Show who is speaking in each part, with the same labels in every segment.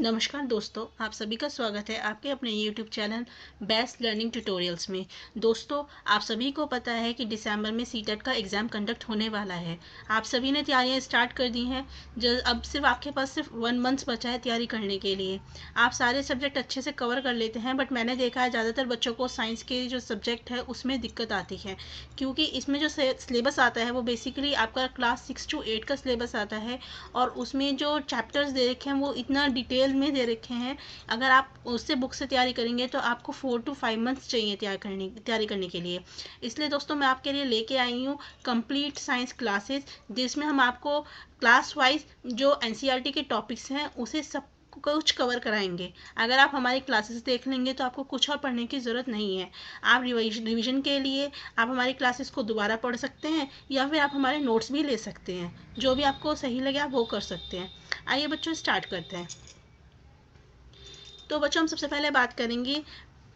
Speaker 1: नमस्कार दोस्तों, आप सभी का स्वागत है आपके अपने YouTube channel best learning tutorials में। दोस्तों, आप सभी को पता है कि दिसंबर में सीटेट का एग्ज़ाम कंडक्ट होने वाला है। आप सभी ने तैयारियां स्टार्ट कर दी हैं। अब सिर्फ आपके पास सिर्फ 1 मंथ बचा है तैयारी करने के लिए। आप सारे सब्जेक्ट अच्छे से कवर कर लेते हैं, बट मैंने देखा है ज़्यादातर बच्चों को साइंस के जो सब्जेक्ट है उसमें दिक्कत आती है, क्योंकि इसमें जो सिलेबस आता है वो बेसिकली आपका क्लास 6 to 8 का सिलेबस आता है, और उसमें जो चैप्टर्स दे रखे हैं वो इतना डिटेल में दे रखे हैं। अगर आप उससे बुक से तैयारी करेंगे तो आपको 4 to 5 मंथ्स चाहिए तैयारी करने के लिए। इसलिए दोस्तों, मैं आपके लिए लेके आई हूँ कंप्लीट साइंस क्लासेस, जिसमें हम आपको क्लास वाइज जो एनसीईआरटी के टॉपिक्स हैं उसे सब कुछ कवर कराएंगे। अगर आप हमारी क्लासेस देख लेंगे तो आपको कुछ और पढ़ने की ज़रूरत नहीं है। आप रिवीजन के लिए आप हमारी क्लासेस को दोबारा पढ़ सकते हैं, या फिर आप हमारे नोट्स भी ले सकते हैं। जो भी आपको सही लगे आप वो कर सकते हैं। आइए बच्चों, स्टार्ट करते हैं। तो बच्चों, हम सबसे पहले बात करेंगे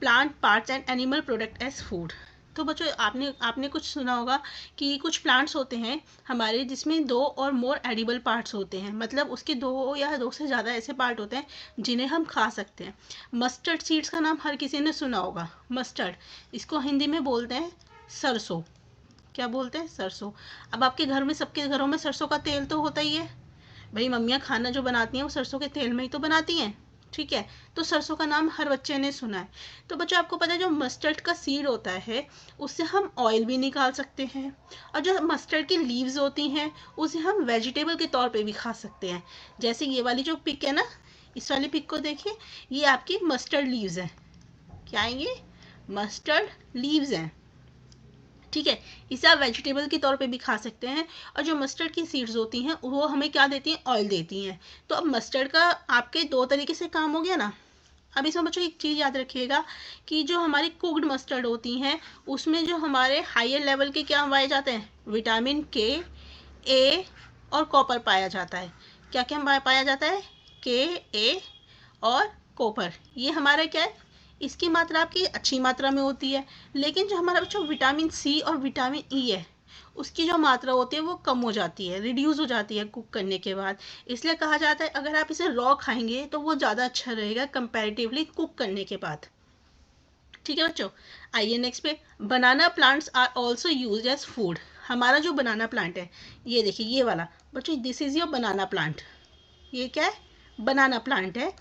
Speaker 1: plant parts and animal product as food. तो बच्चों, आपने कुछ सुना होगा कि कुछ प्लांट्स होते हैं हमारे जिसमें 2 और मोर एडिबल पार्ट्स होते हैं, मतलब उसके 2 या 2 से ज़्यादा ऐसे पार्ट होते हैं जिन्हें हम खा सकते हैं। मस्टर्ड सीड्स का नाम हर किसी ने सुना होगा। मस्टर्ड, इसको हिंदी में बोलते हैं सरसों। क्या बोलते हैं? सरसों। अब आपके घर में, सबके घरों में सरसों का तेल तो होता ही है भाई। मम्मियाँ खाना जो बनाती हैं वो सरसों के तेल में ही तो बनाती हैं, ठीक है। तो सरसों का नाम हर बच्चे ने सुना है। तो बच्चों, आपको पता है जो मस्टर्ड का सीड होता है उससे हम ऑयल भी निकाल सकते हैं, और जो मस्टर्ड की लीव्स होती हैं उसे हम वेजिटेबल के तौर पे भी खा सकते हैं। जैसे ये वाली जो पिक है ना, इस वाली पिक को देखिए, ये आपकी मस्टर्ड लीव्स हैं। क्या है ये? मस्टर्ड लीव्स हैं, ठीक है। इसे आप वेजिटेबल के तौर पे भी खा सकते हैं। और जो मस्टर्ड की सीड्स होती हैं वो हमें क्या देती हैं? ऑयल देती हैं। तो अब मस्टर्ड का आपके 2 तरीके से काम हो गया ना। अब इसमें बच्चों एक चीज़ याद रखिएगा कि जो हमारी कुक्ड मस्टर्ड होती हैं उसमें जो हमारे हायर लेवल के क्या पाए जाते हैं? विटामिन के, ए और कॉपर पाया जाता है। क्या क्या पाया जाता है? के, ए और कॉपर। ये हमारा क्या है? इसकी मात्रा आपकी अच्छी मात्रा में होती है। लेकिन जो हमारा बच्चों विटामिन सी और विटामिन ई है उसकी जो मात्रा होती है वो कम हो जाती है, रिड्यूस हो जाती है कुक करने के बाद। इसलिए कहा जाता है अगर आप इसे रॉ खाएंगे तो वो ज़्यादा अच्छा रहेगा कंपैरेटिवली कुक करने के बाद, ठीक है बच्चों। आइए नेक्स्ट पे, banana plants are also use as food. हमारा जो बनाना प्लांट है, ये देखिए ये वाला बच्चों, this is your banana plant. ये क्या है? बनाना प्लांट है।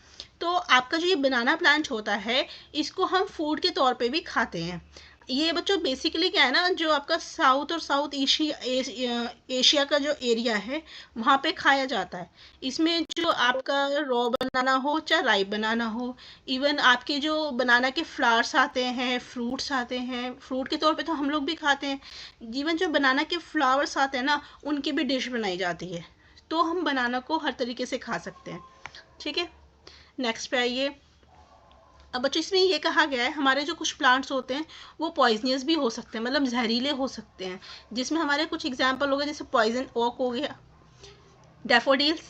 Speaker 1: तो आपका जो ये बनाना प्लांट होता है इसको हम फूड के तौर पे भी खाते हैं। ये बच्चों बेसिकली क्या है ना, जो आपका साउथ और साउथ एशिया का जो एरिया है वहाँ पे खाया जाता है। इसमें जो आपका रॉ बनाना हो चाहे राई बनाना हो, इवन आपके जो बनाना के फ्लावर्स आते हैं, फ्रूट्स आते हैं, फ्रूट के तौर पे तो हम लोग भी खाते हैं। इवन जो बनाना के फ्लावर्स आते हैं ना उनकी भी डिश बनाई जाती है। तो हम बनाना को हर तरीके से खा सकते हैं, ठीक है। नेक्स्ट पे आइए। अब बच्चों, इसमें ये कहा गया है हमारे जो कुछ प्लांट्स होते हैं वो पॉइजनियस भी हो सकते हैं, मतलब जहरीले हो सकते हैं। जिसमें हमारे कुछ एग्जाम्पल हो गए, जैसे पॉइजन ओक हो गया, डैफोडिल्स,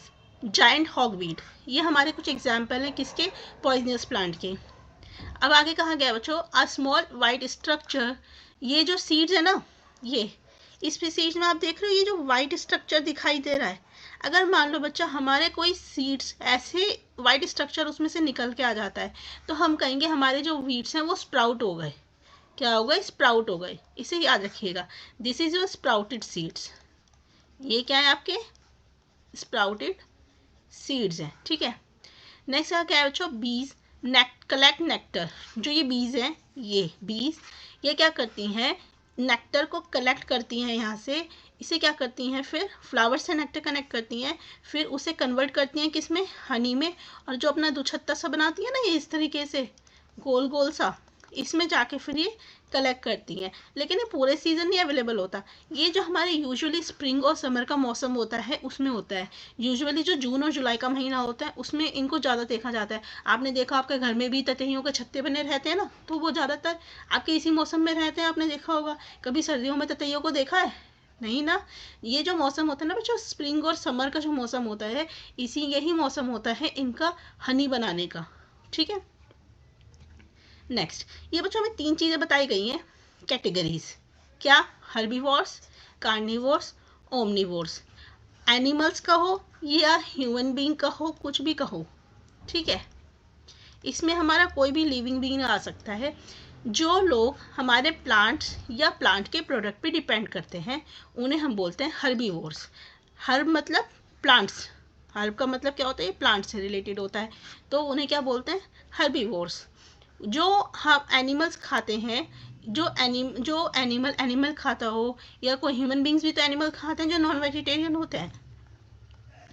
Speaker 1: जायंट हॉगवीड। ये हमारे कुछ एग्जाम्पल हैं किसके? पॉइजनियस प्लांट के। अब आगे कहा गया बच्चों, अ स्मॉल वाइट स्ट्रक्चर। ये जो सीड्स है ना, ये इस सीड्स में आप देख रहे हो ये जो वाइट स्ट्रक्चर दिखाई दे रहा है। अगर मान लो बच्चा हमारे कोई सीड्स ऐसे वाइट स्ट्रक्चर उसमें से निकल के आ जाता है तो हम कहेंगे हमारे जो वीड्स हैं वो स्प्राउट हो गए। क्या हो गए? स्प्राउट हो गए। इसे याद रखिएगा, this is your sprouted seeds. ये क्या है? आपके स्प्राउटेड सीड्स हैं, ठीक है। नेक्स्ट क्या है बच्चों? बीज कलेक्ट नेक्टर। जो ये बीज हैं, ये बीज ये क्या करती हैं? नेक्टर को कलेक्ट करती हैं यहाँ से। इसे क्या करती हैं? फिर फ्लावर से नेक्टर कनेक्ट करती हैं, फिर उसे कन्वर्ट करती हैं किस में? हनी में। और जो अपना दुछत्ता सा बनाती है ना, ये इस तरीके से गोल गोल सा, इसमें जाके फिर ये कलेक्ट करती हैं। लेकिन ये पूरे सीज़न नहीं अवेलेबल होता। ये जो हमारे यूजुअली स्प्रिंग और समर का मौसम होता है उसमें होता है। यूजुअली जो जून और जुलाई का महीना होता है उसमें इनको ज़्यादा देखा जाता है। आपने देखा आपके घर में भी ततैयों के छत्ते बने रहते हैं ना, तो वो ज़्यादातर आपके इसी मौसम में रहते हैं। आपने देखा होगा। कभी सर्दियों में ततैयों को देखा है? नहीं ना। ये जो मौसम होता है ना बच्चों, स्प्रिंग और समर का जो मौसम होता है, यही मौसम होता है इनका हनी बनाने का, ठीक है। नेक्स्ट, ये बच्चों में 3 चीज़ें बताई गई हैं कैटेगरीज। क्या? Herbivores, carnivores, omnivores. एनिमल्स का हो या ह्यूमन बीइंग का हो, कुछ भी कहो, ठीक है, इसमें हमारा कोई भी लिविंग बीइंग आ सकता है। जो लोग हमारे प्लांट्स या प्लांट के प्रोडक्ट पे डिपेंड करते हैं उन्हें हम बोलते हैं हर्बीवोर्स। हर्ब मतलब प्लांट्स, हर्ब का मतलब क्या होता है, ये प्लांट से रिलेटेड होता है, तो उन्हें क्या बोलते हैं, हर्बीवोर्स। जो हम एनिमल्स खाते हैं, जो एनिमल खाता हो, या कोई ह्यूमन बींग्स भी तो एनिमल खाते हैं जो नॉन वेजिटेरियन होते हैं,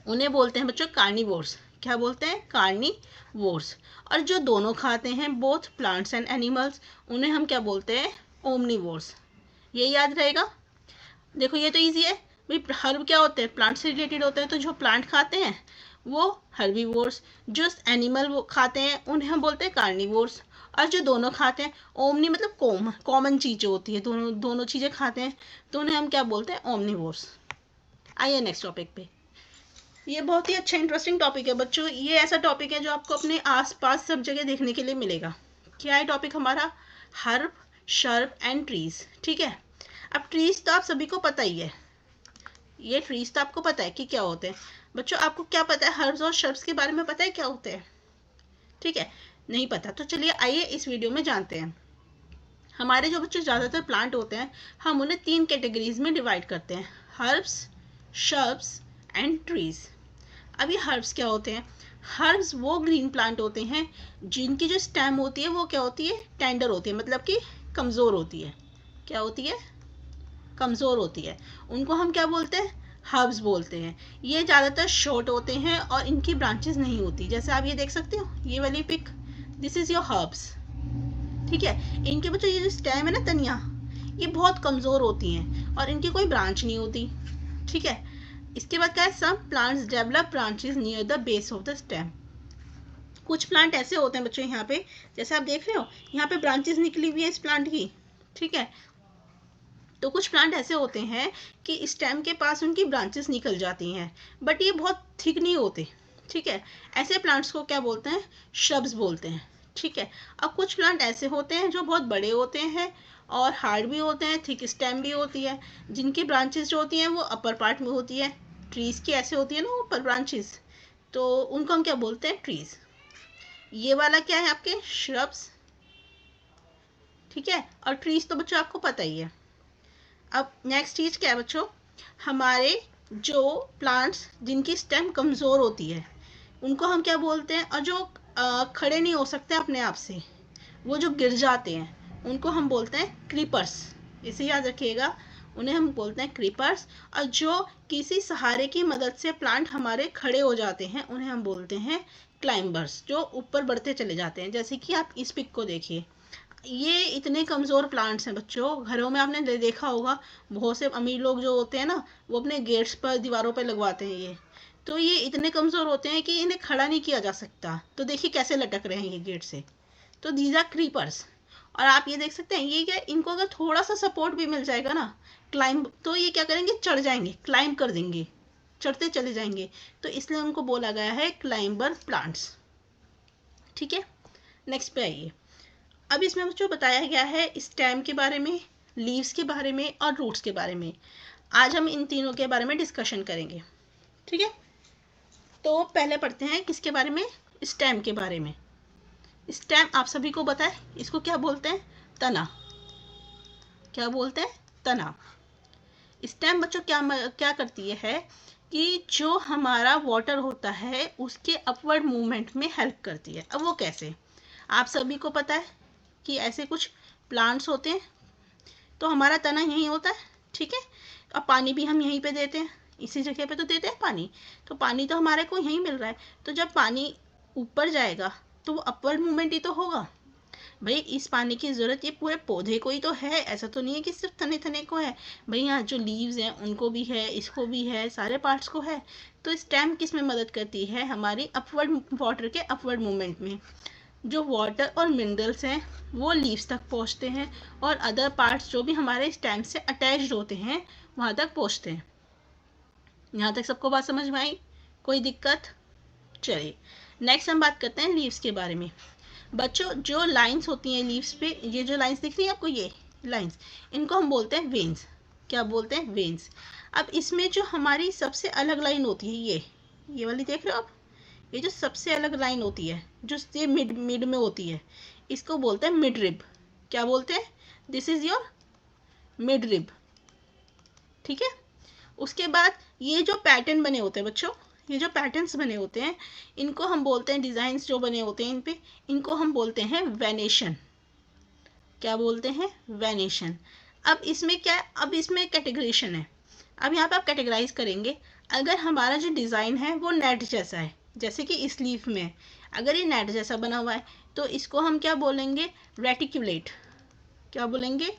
Speaker 1: उन्हें बोलते हैं बच्चों कार्निवोर्स। क्या बोलते हैं, कार्निवोर्स। और जो दोनों खाते हैं बोथ प्लांट्स एंड एनिमल्स, उन्हें हम क्या बोलते हैं, ओमनीवोर्स। ये याद रहेगा। देखो ये तो इजी है भाई, हर्ब क्या होते हैं, प्लांट से रिलेटेड होते हैं, तो जो प्लांट खाते हैं वो हर्बीवोर्स, जो एनिमल वो खाते हैं उन्हें हम बोलते हैं कार्निवोर्स। और जो दोनों खाते हैं, ओमनी मतलब कॉमन चीज़ें होती है, दोनों दोनों चीज़ें खाते हैं, तो उन्हें हम क्या बोलते हैं, ओमनीवोर्स। आइए नेक्स्ट टॉपिक पे। ये बहुत ही अच्छा इंटरेस्टिंग टॉपिक है बच्चों, ये ऐसा टॉपिक है जो आपको अपने आसपास सब जगह देखने के लिए मिलेगा। क्या है टॉपिक हमारा, हर्ब, शर्ब एंड ट्रीज। ठीक है, अब ट्रीज तो आप सभी को पता ही है, ये ट्रीज तो आपको पता है कि क्या होते हैं। बच्चों आपको क्या पता है, हर्ब्स और शर्ब्स के बारे में पता है क्या होते हैं, ठीक है, नहीं पता तो चलिए आइए इस वीडियो में जानते हैं। हमारे जो बच्चों ज़्यादातर प्लांट होते हैं हम उन्हें 3 कैटेगरीज में डिवाइड करते हैं, हर्ब्स, शर्ब्स एंड ट्रीज। अब ये हर्ब्स क्या होते हैं, हर्ब्स वो ग्रीन प्लांट होते हैं जिनकी जो स्टेम होती है वो क्या होती है, टेंडर होती है, मतलब कि कमज़ोर होती है। क्या होती है, कमज़ोर होती है, उनको हम क्या बोलते हैं, हर्ब्स बोलते हैं। ये ज़्यादातर शॉर्ट होते हैं और इनकी ब्रांचेस नहीं होती, जैसे आप ये देख सकते हो ये वाली pic, this is your herbs. ठीक है, इनके बच्चों ये जो स्टेम है ना, तनिया, ये बहुत कमज़ोर होती हैं और इनकी कोई ब्रांच नहीं होती। ठीक है, इसके बाद क्या है, some plants develop branches near the base of the stem. कुछ प्लांट ऐसे होते हैं बच्चों, यहाँ पे जैसे आप देख रहे हो यहाँ पे ब्रांचेस निकली हुई है इस प्लांट की। ठीक है, तो कुछ प्लांट ऐसे होते हैं कि स्टेम के पास उनकी ब्रांचेस निकल जाती हैं, बट ये बहुत थिक नहीं होते। ठीक है, ऐसे प्लांट्स को क्या बोलते हैं, श्रब्स बोलते हैं। ठीक है, अब कुछ प्लांट ऐसे होते हैं जो बहुत बड़े होते हैं और हार्ड भी होते हैं, थिक स्टेम भी होती है, जिनकी ब्रांचेस जो होती हैं वो अपर पार्ट में होती है। ट्रीज की ऐसे होती है ना ऊपर ब्रांचेस, तो उनको हम क्या बोलते हैं, ट्रीज। ये वाला क्या है आपके, श्रब्स। ठीक है, और ट्रीज तो बच्चों आपको पता ही है। अब नेक्स्ट चीज़ क्या है बच्चों, हमारे जो प्लांट्स जिनकी स्टेम कमज़ोर होती है उनको हम क्या बोलते हैं, और जो खड़े नहीं हो सकते अपने आप से, वो जो गिर जाते हैं उनको हम बोलते हैं क्रीपर्स। इसे याद रखिएगा, उन्हें हम बोलते हैं क्रीपर्स। और जो किसी सहारे की मदद से प्लांट हमारे खड़े हो जाते हैं उन्हें हम बोलते हैं क्लाइंबर्स, जो ऊपर बढ़ते चले जाते हैं। जैसे कि आप इस पिक को देखिए, ये इतने कमज़ोर प्लांट्स हैं बच्चों, घरों में आपने देखा होगा बहुत से अमीर लोग जो होते हैं ना वो अपने गेट्स पर दीवारों पर लगवाते हैं ये, तो ये इतने कमज़ोर होते हैं कि इन्हें खड़ा नहीं किया जा सकता, तो देखिए कैसे लटक रहे हैं ये गेट से। तो दीज आर क्रीपर्स। और आप ये देख सकते हैं ये क्या, इनको अगर थोड़ा सा सपोर्ट भी मिल जाएगा ना, क्लाइंब, तो ये क्या करेंगे, चढ़ जाएंगे, क्लाइंब कर देंगे, चढ़ते चले जाएंगे, तो इसलिए उनको बोला गया है क्लाइंबर प्लांट्स। ठीक है, नेक्स्ट पे आइए। अब इसमें बच्चों बताया गया है स्टेम के बारे में, लीव्स के बारे में और रूट्स के बारे में। आज हम इन तीनों के बारे में डिस्कशन करेंगे। ठीक है, तो पहले पढ़ते हैं किसके बारे में, स्टेम के बारे में। स्टेम आप सभी को पता है, इसको क्या बोलते हैं, तना। क्या बोलते हैं, तना। स्टेम बच्चों क्या क्या करती है कि जो हमारा वाटर होता है उसके अपवर्ड मूवमेंट में हेल्प करती है। अब वो कैसे, आप सभी को पता है कि ऐसे कुछ प्लांट्स होते हैं, तो हमारा तना यहीं होता है। ठीक है, अब पानी भी हम यहीं पे देते हैं, इसी जगह पे तो देते हैं पानी, तो पानी तो हमारे को यहीं मिल रहा है, तो जब पानी ऊपर जाएगा तो वो अपवर्ड मूवमेंट ही तो होगा। भाई इस पानी की ज़रूरत ये पूरे पौधे को ही तो है, ऐसा तो नहीं है कि सिर्फ तने तने को है। भाई यहाँ जो लीव्स हैं उनको भी है, इसको भी है, सारे पार्ट्स को है। तो स्टेम किस में मदद करती है, हमारी अपवर्ड वाटर के अपवर्ड मूवमेंट में। जो वाटर और मिनरल्स हैं वो लीव्स तक पहुँचते हैं और अदर पार्ट्स जो भी हमारे स्टेम से अटैच्ड होते हैं वहाँ तक पहुँचते हैं। यहाँ तक सबको बात समझ में आई, कोई दिक्कत। चलिए नेक्स्ट हम बात करते हैं लीव्स के बारे में। बच्चों जो लाइंस होती हैं लीव्स पे, ये जो लाइंस दिख रही है आपको, ये लाइंस, इनको हम बोलते हैं वेन्स। क्या बोलते हैं, वेन्स। अब इसमें जो हमारी सबसे अलग लाइन होती है ये वाली देख रहे हो आप, ये जो सबसे अलग लाइन होती है, जो ये मिड मिड में होती है, इसको बोलते हैं मिड रिब। क्या बोलते हैं? This is your mid rib. ठीक है। उसके बाद ये जो पैटर्न बने होते हैं बच्चों, ये जो पैटर्न्स बने होते हैं, इनको हम बोलते हैं, डिजाइन्स जो बने होते हैं इन पे, इनको हम बोलते हैं वेनेशन। क्या बोलते हैं? वेनेशन। अब इसमें क्या है? अब इसमें कैटेगराइजेशन है। अब यहाँ पे आप कैटेगराइज करेंगे। अगर हमारा जो डिज़ाइन है वो नेट जैसा है, जैसे कि इस लीफ में अगर ये नेट जैसा बना हुआ है, तो इसको हम क्या बोलेंगे? रेटिक्यूलेट। क्या बोलेंगे?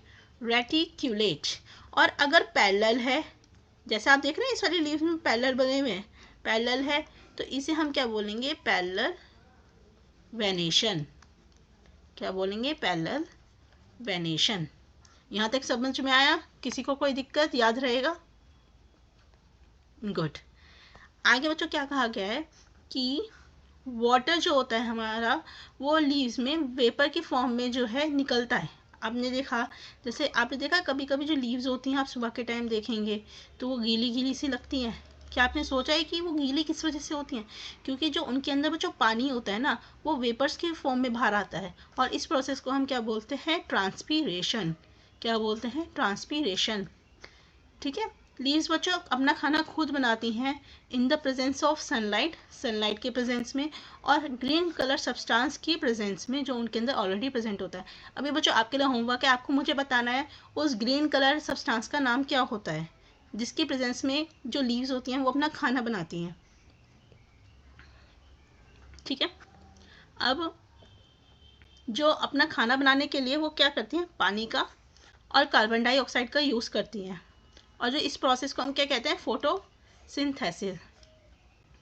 Speaker 1: रेटिक्यूलेट। और अगर पैरेलल है, जैसे आप देख रहे हैं इस वाली लीफ में पैरेलल बने हुए हैं, पैरेलल है, तो इसे हम क्या बोलेंगे? Parallel venation. क्या बोलेंगे? Parallel venation. यहाँ तक समझ में आया? किसी को कोई दिक्कत? याद रहेगा? गुड। आगे बच्चों क्या कहा गया है कि वाटर जो होता है हमारा, वो लीव्स में वेपर की फॉर्म में जो है निकलता है। आपने देखा, जैसे आपने देखा कभी कभी जो लीव्स होती हैं, आप सुबह के टाइम देखेंगे तो वो गीली गीली सी लगती हैं। क्या आपने सोचा है कि वो गीली किस वजह से होती हैं? क्योंकि जो उनके अंदर जो पानी होता है ना, वो वेपर्स के फॉर्म में बाहर आता है, और इस प्रोसेस को हम क्या बोलते हैं? ट्रांसपीरेशन। क्या बोलते हैं? ट्रांसपीरेशन। ठीक है। लीव्स बच्चों अपना खाना खुद बनाती हैं in the presence of sunlight, sunlight के प्रेजेंस में, और ग्रीन कलर सब्सटेंस की प्रेजेंस में, जो उनके अंदर ऑलरेडी प्रेजेंट होता है। अभी बच्चों आपके लिए होमवर्क है, आपको मुझे बताना है उस ग्रीन कलर सब्सटेंस का नाम क्या होता है, जिसकी प्रेजेंस में जो लीव्स होती हैं वो अपना खाना बनाती हैं। ठीक है। अब जो अपना खाना बनाने के लिए वो क्या करती हैं? पानी का और कार्बन डाइऑक्साइड का यूज़ करती हैं। और जो इस प्रोसेस को हम क्या कहते हैं? फोटोसिंथेसिस।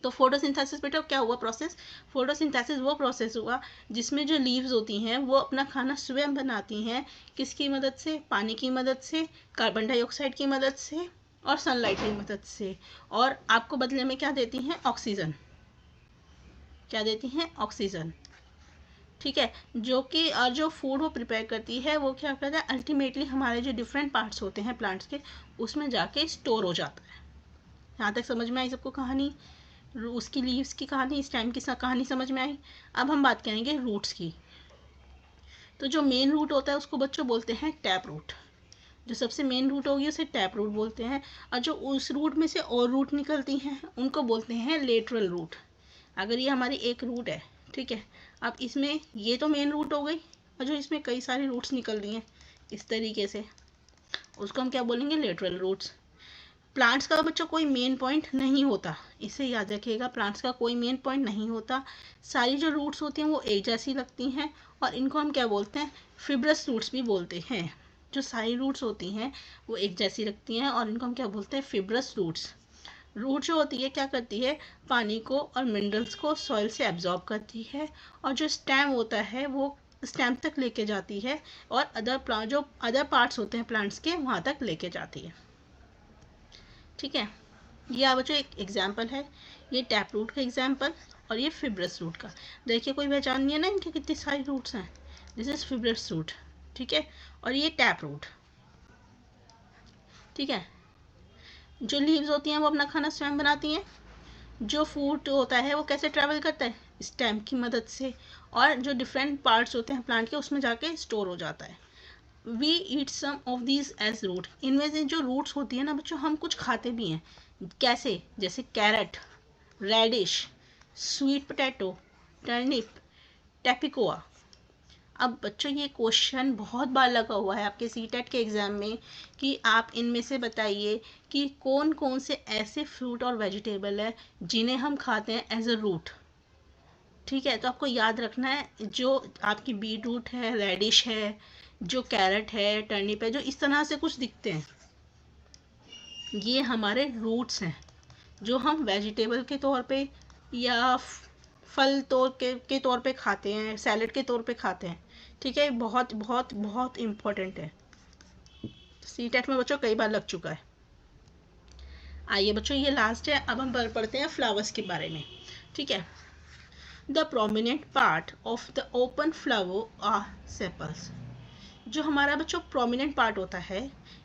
Speaker 1: तो फोटोसिंथेसिस बेटा क्या हुआ प्रोसेस? फोटोसिंथेसिस वो प्रोसेस हुआ जिसमें जो लीव्स होती हैं वो अपना खाना स्वयं बनाती हैं। किसकी मदद से? पानी की मदद से, कार्बन डाइऑक्साइड की मदद से, और सनलाइट की मदद से। और आपको बदले में क्या देती हैं? ऑक्सीजन। क्या देती हैं? ऑक्सीजन। ठीक है। जो कि जो फूड वो प्रिपेयर करती है वो क्या करता है? अल्टीमेटली हमारे जो डिफरेंट पार्ट्स होते हैं प्लांट्स के, उसमें जाके स्टोर हो जाता है। यहाँ तक समझ में आई सबको कहानी? उसकी लीव्स की कहानी, इस टाइम की कहानी समझ में आई। अब हम बात करेंगे रूट्स की। तो जो मेन रूट होता है उसको बच्चों बोलते हैं टैप रूट। जो सबसे मेन रूट होगी उसे टैप रूट बोलते हैं, और जो उस रूट में से और रूट निकलती हैं उनको बोलते हैं लेटरल रूट। अगर ये हमारी एक रूट है, ठीक है, अब इसमें ये तो मेन रूट हो गई, और जो इसमें कई सारी रूट्स निकल रही हैं इस तरीके से, उसको हम क्या बोलेंगे? Lateral roots. प्लांट्स का बच्चों कोई मेन पॉइंट नहीं होता, इसे याद रखिएगा, प्लांट्स का कोई मेन पॉइंट नहीं होता। सारी जो रूट्स होती हैं वो एक जैसी लगती हैं, और इनको हम क्या बोलते हैं? फिब्रस रूट्स भी बोलते हैं। जो सारी रूट्स होती हैं वो एक जैसी लगती हैं, और इनको हम क्या बोलते हैं? Fibrous roots. रूट जो होती है क्या करती है? पानी को और मिनरल्स को सॉइल से एब्जॉर्ब करती है, और जो स्टेम होता है वो स्टेम तक लेके जाती है, और जो अदर पार्ट्स होते हैं प्लांट्स के वहाँ तक लेके जाती है। ठीक है। ये आप बच्चों एक एग्जाम्पल है, ये टैप रूट का एग्जाम्पल, और ये फिब्रस रूट का। देखिए कोई पहचान नहीं है ना इनके कितनी सारी रूट्स हैं। This is fibrous root. ठीक है। और ये टैप रूट। ठीक है। जो लीव्स होती हैं वो अपना खाना स्वयं बनाती हैं। जो फूड होता है वो कैसे ट्रैवल करता है? स्टेम की मदद से, और जो डिफरेंट पार्ट्स होते हैं प्लांट के उसमें जाके स्टोर हो जाता है। We eat some of these as root. इनमें से जो रूट्स होती है ना बच्चों, हम कुछ खाते भी हैं। कैसे? जैसे carrot, radish, sweet potato, turnip, tapioca. अब बच्चों ये क्वेश्चन बहुत बार लगा हुआ है आपके सीटेट के एग्ज़ाम में कि आप इनमें से बताइए कि कौन कौन से ऐसे फ्रूट और वेजिटेबल है जिन्हें हम खाते हैं एज अ रूट। ठीक है। तो आपको याद रखना है, जो आपकी बीट रूट है, रेडिश है, जो कैरेट है, टर्निप है, जो इस तरह से कुछ दिखते हैं, ये हमारे रूट्स हैं, जो हम वेजिटेबल के तौर पे या फल के तौर पे खाते हैं, सैलेड के तौर पे खाते हैं। ठीक है। बहुत बहुत बहुत इम्पोर्टेंट है, सीटेट में बच्चों कई बार लग चुका है। आइए बच्चों ये लास्ट है, अब हम पढ़ते हैं फ्लावर्स के बारे में। ठीक है। The prominent part of the open flower are sepals. जो हमारा बच्चों प्रोमिनेंट पार्ट होता है,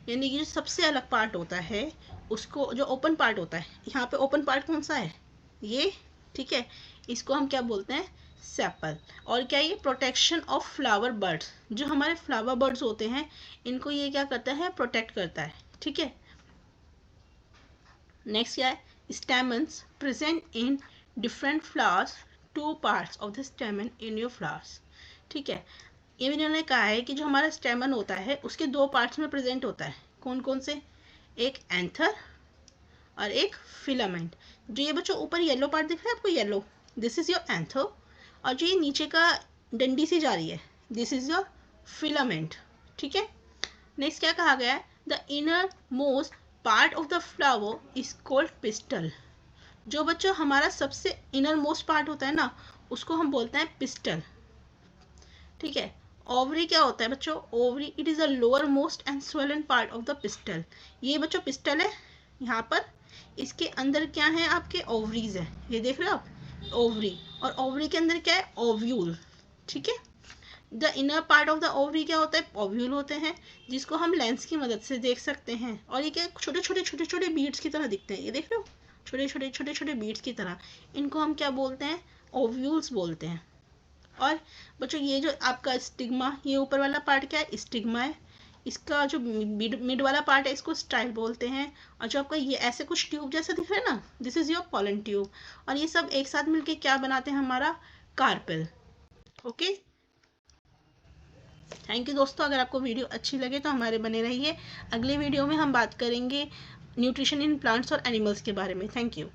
Speaker 1: यानी कि जो सबसे अलग पार्ट होता है, उसको जो ओपन पार्ट होता है, यहाँ पे ओपन पार्ट कौन सा है? ये। ठीक है। इसको हम क्या बोलते हैं, सेपल। और क्या, ये प्रोटेक्शन ऑफ फ्लावर बर्ड्स, जो हमारे फ्लावर बर्ड्स होते हैं इनको ये क्या करता है, प्रोटेक्ट करता है, ठीक है। नेक्स्ट क्या है, stamens present in different flowers, two parts of the स्टेमन in your flowers, ठीक है। ये भी इन्होंने कहा है कि जो हमारा स्टेमन होता है उसके दो पार्ट्स में प्रेजेंट होता है, कौन कौन से, एक एंथर और एक फिलामेंट। जो ये बच्चों ऊपर येलो पार्ट दिख रहा है आपको, yellow, this is your anther, और जो ये नीचे का डंडी सी जा रही है, दिस इज योर फिलामेंट, ठीक है। नेक्स्ट क्या कहा गया है, the inner most part of the flower is called pistol. जो बच्चों हमारा सबसे इनर मोस्ट पार्ट होता है ना, उसको हम बोलते हैं पिस्टल, ठीक है। ओवरी क्या होता है बच्चों, ovary it is the lower most and swollen part of the pistol. ये बच्चों पिस्टल है यहाँ पर, इसके अंदर क्या है, आपके ओवरीज है, ये देख रहे हो आप, ओवरी, और ओवरी के अंदर क्या है, ओव्यूल, ठीक है। The inner part of the ovary क्या होता है, ओव्यूल होते हैं, जिसको हम लेंस की मदद से देख सकते हैं। और ये क्या, छोटे छोटे बीड्स की तरह दिखते हैं, ये देख रहे हो, छोटे छोटे बीड्स की तरह, इनको हम क्या बोलते हैं, ओव्यूल्स बोलते हैं। और बच्चों ये जो आपका स्टिग्मा, ये ऊपर वाला पार्ट क्या है, स्टिग्मा है। इसका जो मिड वाला पार्ट है इसको स्टाइल बोलते हैं। और जो आपका ये ऐसे कुछ ट्यूब जैसा दिख रहा है ना, this is your pollen tube. और ये सब एक साथ मिलके क्या बनाते हैं, हमारा कार्पेल। ओके, थैंक यू दोस्तों। अगर आपको वीडियो अच्छी लगे तो हमारे बने रहिए। अगले वीडियो में हम बात करेंगे न्यूट्रिशन इन प्लांट्स और एनिमल्स के बारे में। Thank you.